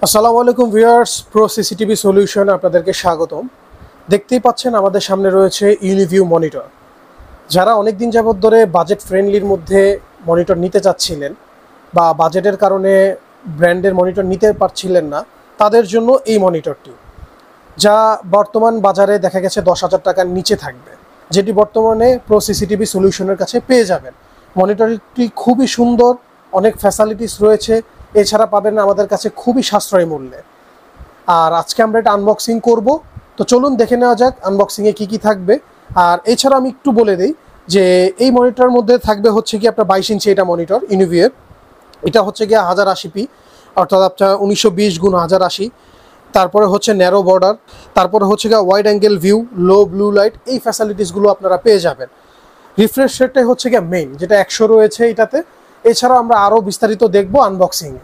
আসসালামু আলাইকুম viewers, pro CCTV solution আপনাদেরকে স্বাগতম। দেখতেই পাচ্ছেন আমাদের সামনে রয়েছে ইউনিভিউ মনিটর। যারা অনেক দিন যাবত ধরে বাজেট ফ্রেন্ডলির মধ্যে মনিটর নিতে চাচ্ছিলেন বা বাজেটের কারণে ব্র্যান্ডের মনিটর নিতে পারছিলেন না, তাদের জন্য এই মনিটরটি, যা বর্তমান বাজারে দেখা গেছে 10,000 টাকার নিচে থাকবে, যেটি বর্তমানে প্রো সিসিটিভি সলিউশনের কাছে পেয়ে যাবেন। মনিটরটি খুবই সুন্দর, অনেক ফ্যাসিলিটিস রয়েছে, এছাড়া পাবেন আমাদের কাছে খুবই সাশ্রয়ী মূল্যে। আর আজকে আমরা এটা আনবক্সিং করব, তো চলুন দেখে নেওয়া যাক আনবক্সিংয়ে কী কী থাকবে। আর এছাড়া আমি একটু বলে দিই যে এই মনিটরের মধ্যে থাকবে হচ্ছে কি আপনার 22 ইঞ্চি এটা মনিটর ইউনিভিউয়ের। এটা হচ্ছে গিয়ে 1080p, অর্থাৎ আপনার 1920x1080। তারপরে হচ্ছে ন্যারো বর্ডার, তারপরে হচ্ছে গিয়ে wide angle view, low blue light, এই ফ্যাসিলিটিসগুলো আপনারা পেয়ে যাবেন। রিফ্রেশ রেটটাই হচ্ছে গিয়ে মেইন, যেটা 100 রয়েছে এটাতে। এছাড়াও আমরা আরও বিস্তারিত দেখব আনবক্সিংয়ে।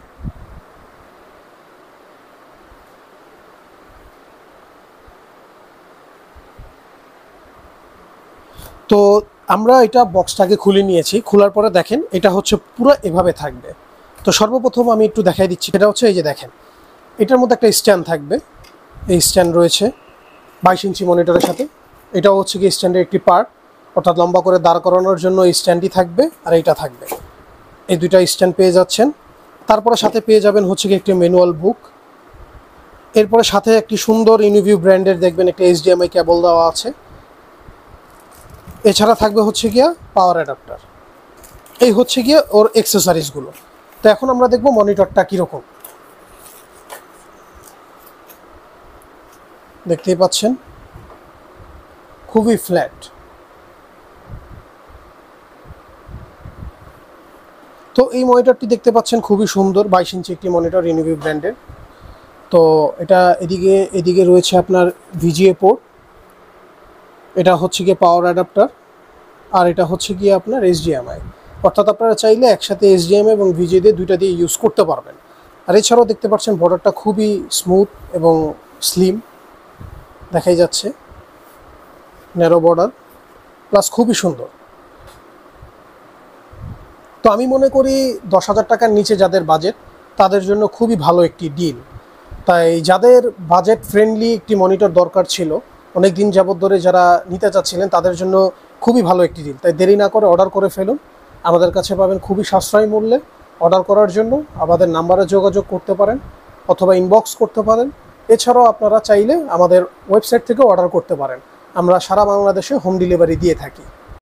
তো আমরা এটা বক্সটাকে খুলে নিয়েছি, খোলার পরে দেখেন এটা হচ্ছে পুরো এভাবে থাকবে। তো সর্বপ্রথম আমি একটু দেখাই দিচ্ছি, এটা হচ্ছে এই যে দেখেন, এটার মধ্যে একটা স্ট্যান্ড থাকবে। এই স্ট্যান্ড রয়েছে 22 ইঞ্চি মনিটরের সাথে। এটাও হচ্ছে কি স্ট্যান্ডের একটি পার্ট, অর্থাৎ লম্বা করে দাঁড় করানোর জন্য এই স্ট্যান্ডই থাকবে আর এইটা থাকবে। এই দুইটা স্ট্যান্ড পেয়ে যাচ্ছেন। তারপরে সাথে পেয়ে যাবেন হচ্ছে কি একটি ম্যানুয়াল বুক। এরপরে সাথে একটি সুন্দর ইউনিভিউ ব্র্যান্ডের দেখবেন একটা HDMI কেবল দেওয়া আছে। এছাড়া থাকবে হচ্ছে গিয়া পাওয়ার অ্যাডাপ্টার। এই হচ্ছে গিয়ে ওর অ্যাক্সেসরিজগুলো। তো এখন আমরা দেখব মনিটরটা কীরকম। দেখতেই পাচ্ছেন খুবই ফ্ল্যাট। তো এই মনিটরটি দেখতে পাচ্ছেন খুবই সুন্দর, 22 ইঞ্চি একটি মনিটর ইউনিভিউ ব্র্যান্ডের। তো এটা এদিকে রয়েছে আপনার VGA পোর্ট, এটা হচ্ছে গিয়ে পাওয়ার অ্যাডাপ্টার, আর এটা হচ্ছে গিয়ে আপনার HDMI। অর্থাৎ আপনারা চাইলে একসাথে HDMI এবং VGA দিয়ে দুইটা দিয়ে ইউজ করতে পারবেন। আর এছাড়াও দেখতে পাচ্ছেন বর্ডারটা খুবই স্মুথ এবং স্লিম দেখাই যাচ্ছে, ন্যারো বর্ডার প্লাস খুবই সুন্দর। তো আমি মনে করি 10,000 টাকার নিচে যাদের বাজেট, তাদের জন্য খুবই ভালো একটি ডিল। তাই যাদের বাজেট ফ্রেন্ডলি একটি মনিটর দরকার ছিল, অনেক দিন যাবত ধরে যারা নিতে চাচ্ছিলেন, তাদের জন্য খুবই ভালো একটি ডিল। তাই দেরি না করে অর্ডার করে ফেলুন। আমাদের কাছে পাবেন খুবই সাশ্রয়ী মূল্যে। অর্ডার করার জন্য আমাদের নাম্বারে যোগাযোগ করতে পারেন অথবা ইনবক্স করতে পারেন। এছাড়াও আপনারা চাইলে আমাদের ওয়েবসাইট থেকেও অর্ডার করতে পারেন। আমরা সারা বাংলাদেশে হোম ডেলিভারি দিয়ে থাকি।